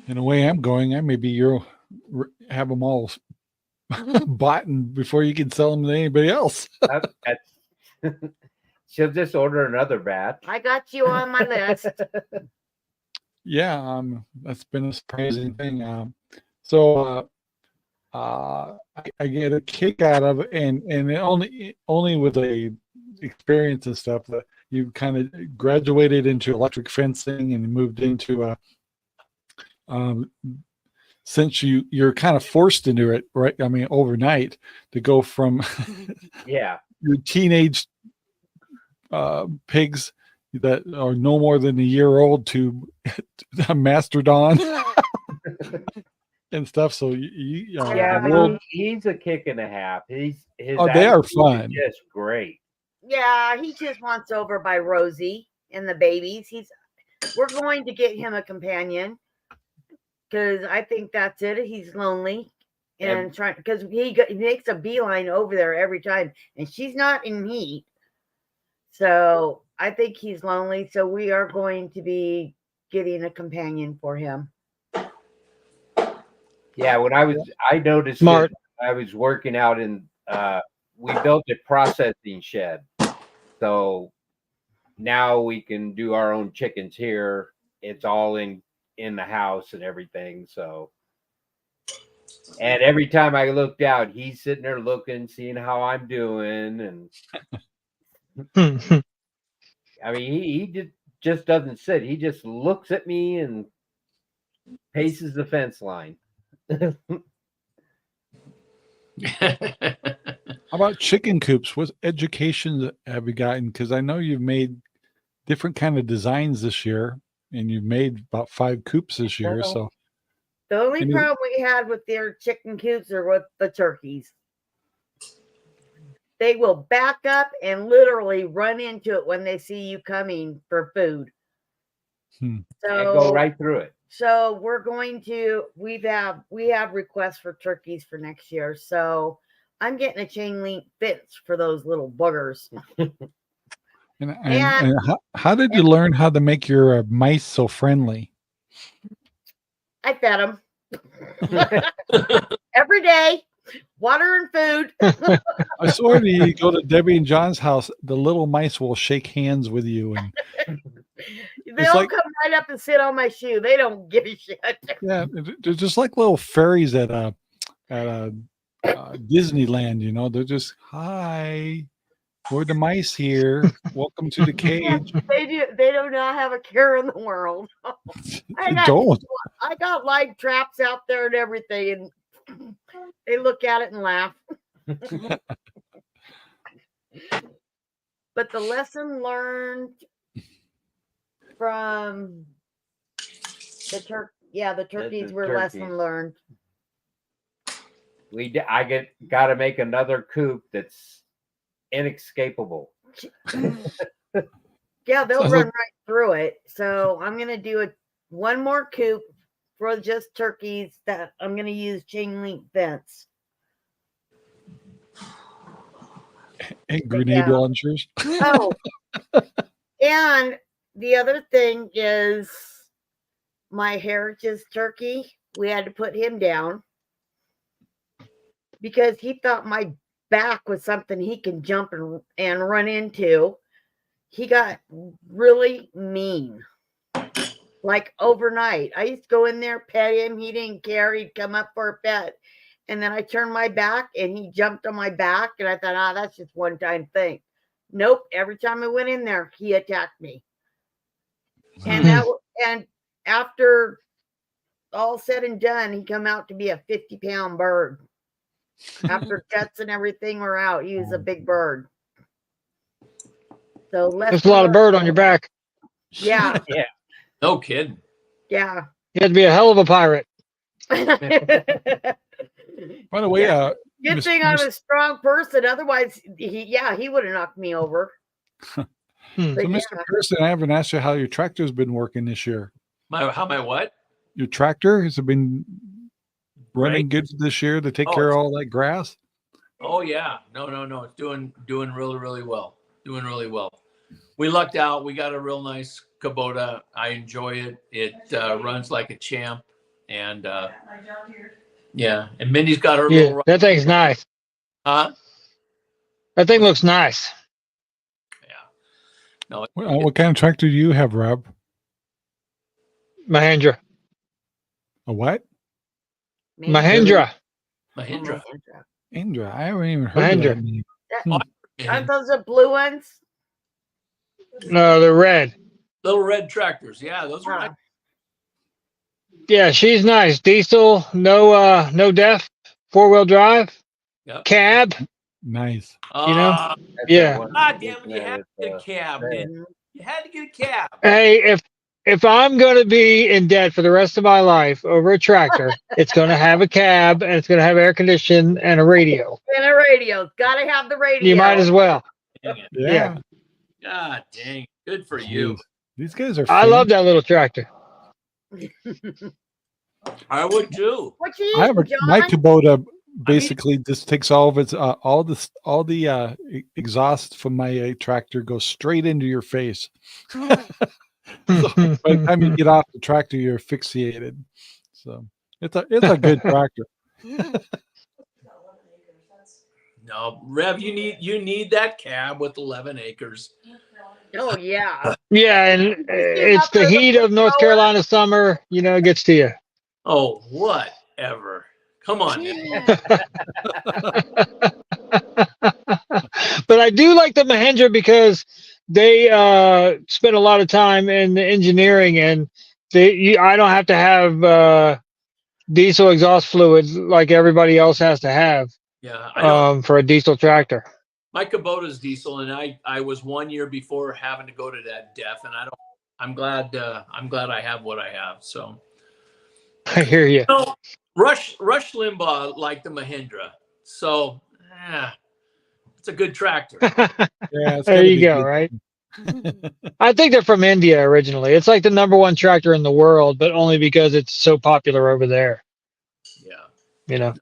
In the way I'm going, I maybe you'll have them all bought before you can sell them to anybody else. She'll just order another batch. I got you on my list. Yeah, that's been a surprising thing. So I get a kick out of it, and it only with a experience and stuff that you kind of graduated into electric fencing and moved into since you're kind of forced into it, right? I mean, overnight to go from yeah, your teenage pigs that are no more than a year old to a mastodon and stuff. So he's a kick and a half. His they are fun. Just great. Yeah, he just wants over by Rosie and the babies. We're going to get him a companion because I think that's it. He's lonely and trying because he makes a beeline over there every time, and she's not in heat. So I think he's lonely. So we are going to be getting a companion for him. Yeah, I noticed Smart. I was working out we built a processing shed. So now we can do our own chickens here. It's all in the house and everything. So, and every time I looked out, he's sitting there looking, seeing how I'm doing. And I mean, he just doesn't sit. He just looks at me and paces the fence line. How about chicken coops? What education have you gotten? Because I know you've made different kind of designs this year, and you've made about 5 coops this year. So the only problem we had with their chicken coops are with the turkeys. They will back up and literally run into it when they see you coming for food. So go right through it. So we have requests for turkeys for next year. So I'm getting a chain link fence for those little boogers. and how did you learn how to make your mice so friendly? I fed them every day, water and food. I swear to you, go to Debbie and John's house, the little mice will shake hands with you, and they'll come right up and sit on my shoe. They don't give a shit. Yeah, they're just like little fairies at Disneyland. You know, they're just hi. We're the mice here. Welcome to the cage. Yeah, they do not have a care in the world. I got live traps out there and everything, and they look at it and laugh. But the lesson learned from the turkeys were lesson learned. I got to make another coop that's inescapable. Yeah, they'll run right through it. So I'm gonna do one more coop for just turkeys that I'm gonna use chain link fence. And grenade launchers. Oh, and the other thing is my heritage turkey. We had to put him down because he thought my back was something he can jump and run into. He got really mean. Like overnight. I used to go in there, pet him. He didn't care. He'd come up for a pet. And then I turned my back and he jumped on my back. And I thought, that's just one time thing. Nope. Every time I went in there, he attacked me. And after all said and done, he come out to be a 50-pound bird. After guts and everything were out, he was a big bird. So there's a lot of bird on your back. Yeah. Yeah. No kidding. Yeah. You had to be a hell of a pirate. By the way, good thing I'm a strong person. Otherwise, he would have knocked me over. Hmm. But So, yeah, Mr. Pearson, I haven't asked you how your tractor's been working this year. How my what? Your tractor has it been running Right. good this year to take Oh, care of all that grass? Oh yeah, no, it's doing really well. Doing really well. We lucked out. We got a real nice Kubota. I enjoy it. It runs like a champ, and yeah. And Mindy's got her Yeah, little. that thing's nice. Huh? That thing looks nice. Yeah. No. What kind of tractor do you have, Rob? Mahindra. A what? Mahindra. Mahindra. Indra. I haven't even heard of that name. Aren't those the blue ones? No, they're red. Little red tractors. Yeah, those are. Huh. Nice. Yeah, she's nice. Diesel, no def, 4-wheel drive, Yep. cab. Nice. You know? That's Yeah. that one God damn it! You that had to get a with, cab. red. Didn't you? You had to get a cab. Hey, if I'm gonna be in debt for the rest of my life over a tractor, it's gonna have a cab and it's gonna have air conditioning and a radio. And a radio. Gotta have the radio. You might as well. Dang it. Yeah. God dang. Good for you. Jeez. These guys are I love that little tractor. I would too. What you I have eating, my John? Kubota basically just takes all of its all the exhaust from my tractor goes straight into your face. So by the time you get off the tractor, you're asphyxiated. So it's a good tractor. No, Rev, you need that cab with 11 acres. Oh yeah. Yeah, and it's the heat of North Carolina summer, it gets to you. Oh, whatever. Come on. Now. But I do like the Mahindra because they spend a lot of time in the engineering, and I don't have to have diesel exhaust fluid like everybody else has to have Yeah, I know. for a diesel tractor. My Kubota's diesel, and I was 1 year before having to go to that DEF, and I'm glad I have what I have. So I hear you. no, Rush Limbaugh liked the Mahindra, so it's a good tractor. Yeah, There you go. Right. I think they're from India originally. It's like the #1 tractor in the world, but only because it's so popular over there. Yeah,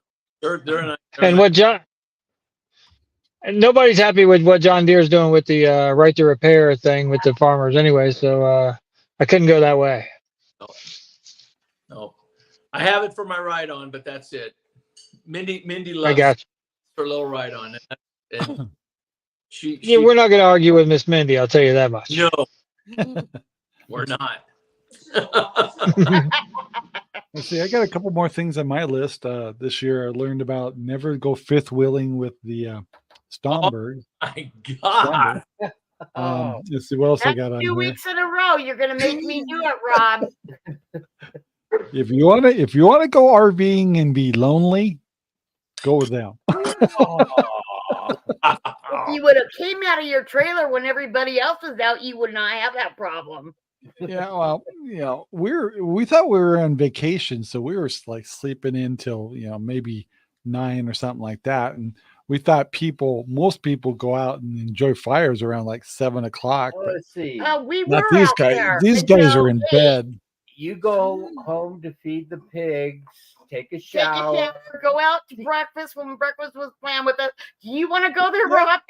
And nobody's happy with what John Deere's doing with the right to repair thing with the farmers anyway. So I couldn't go that way. No, I have it for my ride on, but that's it. Mindy loves I got you. her little ride on, and she We're not going to argue with Miss Mindy. I'll tell you that much. No, we're not. Let's see, I got a couple more things on my list. This year I learned about never go fifth wheeling with the Sternberg. Oh my God. Let's see what else I That's got on 2 here. weeks in a row. You're gonna make me do it, Rob. If you want to go RVing and be lonely, go with them. If you would have came out of your trailer when everybody else was out, you would not have that problem. Yeah, well, we thought we were on vacation, so we were like sleeping in till maybe 9 or something like that, and we thought most people go out and enjoy fires around like 7 o'clock. Well, But let's see. We not were these out guys. there These guys are until in 8. bed. You go home to feed the pigs, take a Take a shower. shower, go out to breakfast when breakfast was planned with us. Do you want to go there, Rob?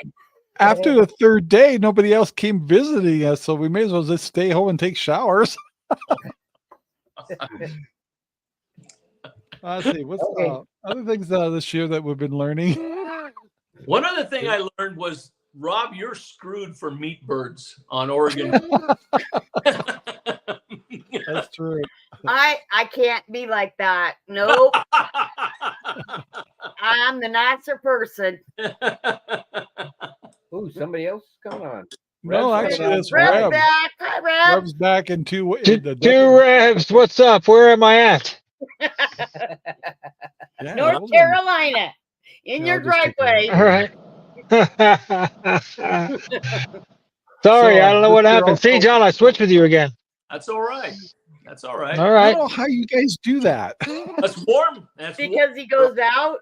After the third day, nobody else came visiting us, so we may as well just stay home and take showers. Let's see what's other things this year that we've been learning. One other thing I learned was, Rob, you're screwed for meat birds on Oregon. That's true. I can't be like that. Nope. I'm the nicer person. Ooh, somebody else is coming on. No, Rev's actually, coming it's Rev's Rev. back. Hi, Rev. Rev's back in two. Two Revs. What's up? Where am I at? Yeah, North Carolina. In your I'll just take driveway. All right. Sorry, I don't know what happened. See, John, I switched with you again. That's all right. That's all right. All I right. don't know how you guys do that. That's warm. That's warm. Because he goes out.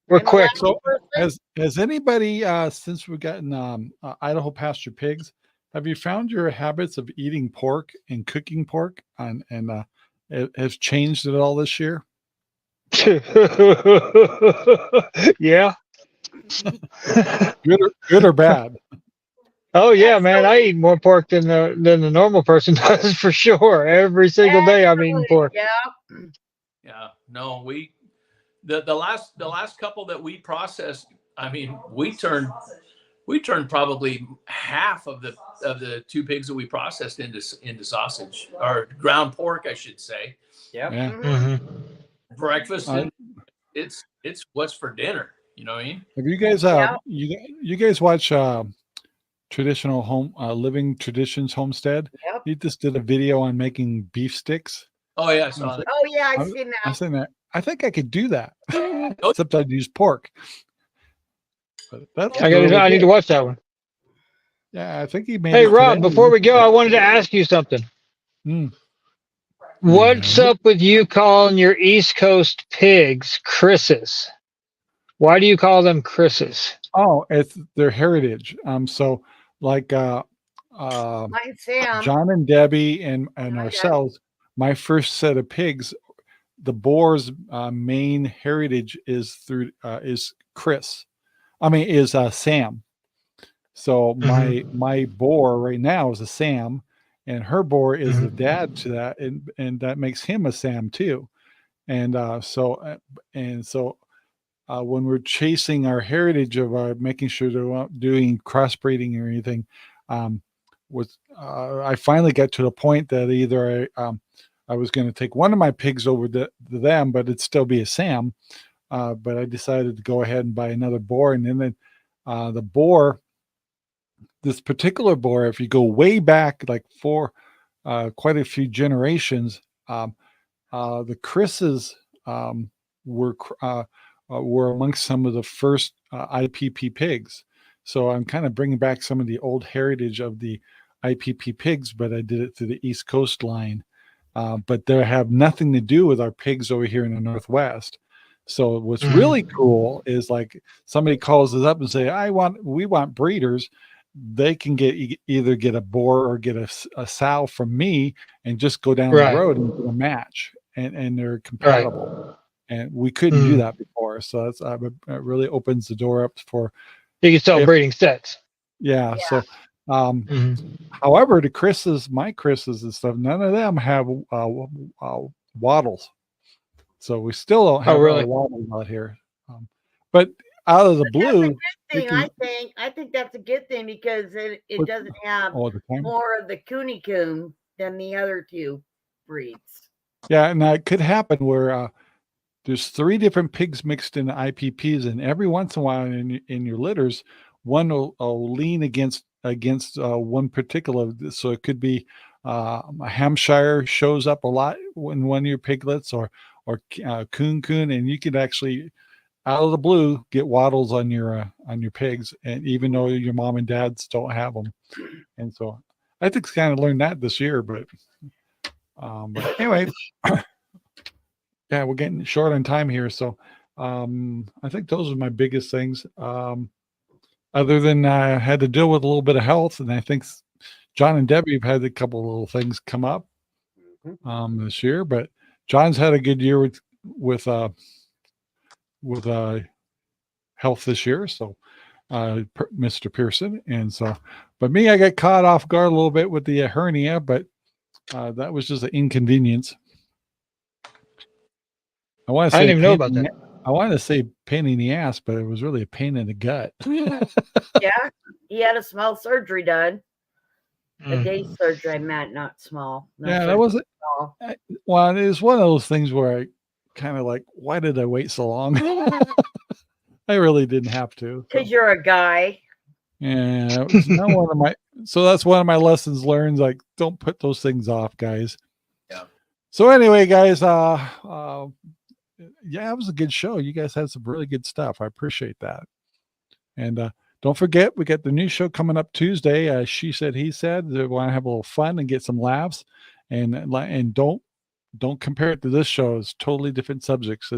We're quick. So has anybody since we've gotten Idaho pasture pigs, have you found your habits of eating pork and cooking pork it has changed at all this year? Yeah. Good or bad? Oh yeah, man. I eat more pork than the normal person does for sure. Every single day I'm eating pork. Yeah. Yeah. No, the last couple that we processed, I mean, we turned probably half of the two pigs that we processed into sausage, or ground pork, I should say. Yep. Yeah. Mm-hmm. Breakfast, and it's what's for dinner. You know what I mean? Have you guys you guys watch traditional home living traditions Homestead? Yep. He just did a video on making beef sticks. Oh yeah, I saw that. Oh yeah, I've seen I that. said that. I think I could do that. Except I'd use pork. But that's I need to watch that one. Yeah, I think he made. Hey Rob, before we go, I wanted to ask you something. What's up with you calling your East Coast pigs Chris's? Why do you call them Chris's? Oh, it's their heritage. So like Mine's Sam. John and Debbie and ourselves, my first set of pigs, the boar's main heritage is Chris. I mean, is Sam. So my boar right now is a Sam, and her boar is the dad to that, and that makes him a Sam too. And so when we're chasing our heritage of making sure they're not doing crossbreeding or anything, I finally got to the point that either I was going to take one of my pigs over to them, but it'd still be a Sam. But I decided to go ahead and buy another boar, and then the boar. This particular boar, if you go way back, like for quite a few generations, the Chris's were amongst some of the first IPP pigs. So I'm kind of bringing back some of the old heritage of the IPP pigs, but I did it through the East Coast line. But they have nothing to do with our pigs over here in the Northwest. So what's really cool is like somebody calls us up and say, we want breeders. They can either get a boar or get a sow from me and just go down the road and get a match, and they're compatible. And we couldn't do that before, so that's it really opens the door up for you can sell breeding sets. Yeah. So, however, my Chris's and stuff, none of them have wattles, so we still don't have wattles out here. But out of the blue. I think that's a good thing because it doesn't have more of the cooney coon than the other two breeds. Yeah, and it could happen where there's 3 different pigs mixed in IPPs, and every once in a while in your litters, one will lean against one particular. So it could be a Hampshire shows up a lot in one of your piglets, or coon, and you could actually, out of the blue, get wattles on your pigs, and even though your mom and dads don't have them. And so I think kind of learned that this year, but anyway, yeah, we're getting short on time here. So I think those are my biggest things. Other than I had to deal with a little bit of health, and I think John and Debbie have had a couple of little things come up this year, but John's had a good year with health this year, so Mr. Pearson. And so, but me, I got caught off guard a little bit with the hernia, but that was just an inconvenience. I didn't even know about that. I wanted to say pain in the ass, but it was really a pain in the gut. Yeah, he had a small surgery done. A day surgery, I meant, not small. Yeah, that wasn't. Well, it was one of those things where I kind of like, why did I wait so long? I really didn't have to. Because you're a guy. Yeah, that was not one of my. So that's one of my lessons learned. Like, don't put those things off, guys. Yeah. So anyway, guys, yeah, it was a good show. You guys had some really good stuff. I appreciate that. And don't forget, we got the new show coming up Tuesday. She Said, He Said. They want to have a little fun and get some laughs. And don't compare it to this show. It's totally different subjects.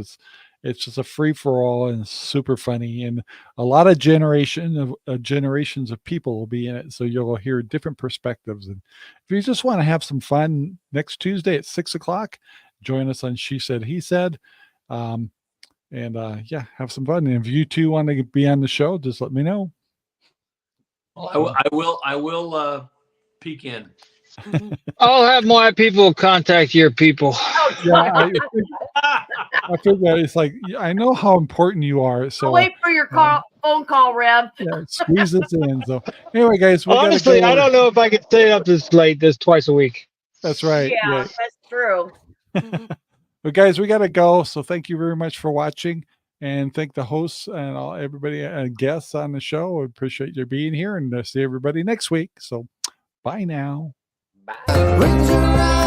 It's just a free for all and super funny, and a lot of generations of people will be in it. So you'll hear different perspectives. And if you just want to have some fun next Tuesday at 6:00, join us on She Said, He Said. Yeah, have some fun. And if you two want to be on the show, just let me know. Well, I will peek in. I'll have my people contact your people. Yeah, I figure it's like, I know how important you are. So I'll wait for your phone call, Rev. yeah, squeeze this in. So anyway, guys, Honestly, I don't know if I could stay up this late, this twice a week. That's right. Yeah, that's true. But guys, we got to go. So thank you very much for watching, and thank the hosts and everybody and guests on the show. I appreciate you being here, and see everybody next week. So bye now. Bye.